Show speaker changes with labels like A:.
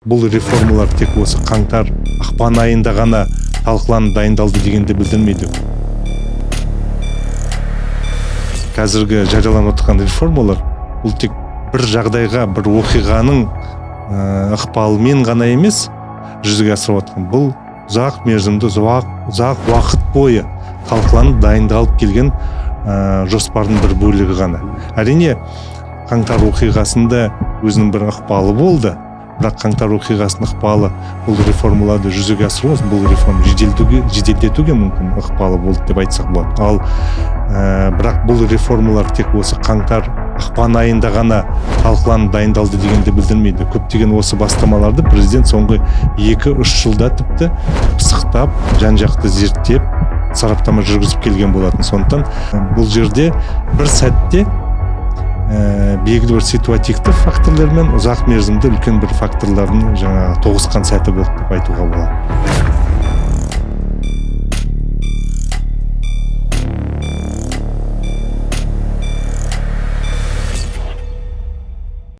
A: бұл реформалар тек осы қаңтар ақпан айында ғана талқыланып дайындалды дегенді білдірмейді. Қазіргі жарияланып отырған реформалар бұл тек бір жағдайға, бір оқиғаның ықпалымен ғана емес жүзеге асырып отырған. Бұл ұзақ мерзімді, ұзақ уақыт бойы талқыланып дайындалып келген жоспардың бір бөлігі ғана. Әрине, қаңтар оқиғасында өзінің бір ықпалы болды, бірақ қаңтар оқиғасының ықпалы бұл реформаларды жүзеге асыру, бұл реформа жеделдетуге мүмкін ықпалы болды деп айтсақ болады. Ал бірақ бұл реформалар тек осы қаңтар ақпан айында ғана талқыланып дайындалды дегенді білдірмейді. Көптеген осы бастамаларды президент соңғы 2-3 жылда тіпті пысықтап, жан-жақты зерттеп, сараптама жүргізіп келген болатын. Сондықтан бұл жерде бір сәтте белгілі бір ситуативті факторлар мен ұзақ мерзімді үлкен бір факторлардың тоғысқан сәті болды деп айтуға болады.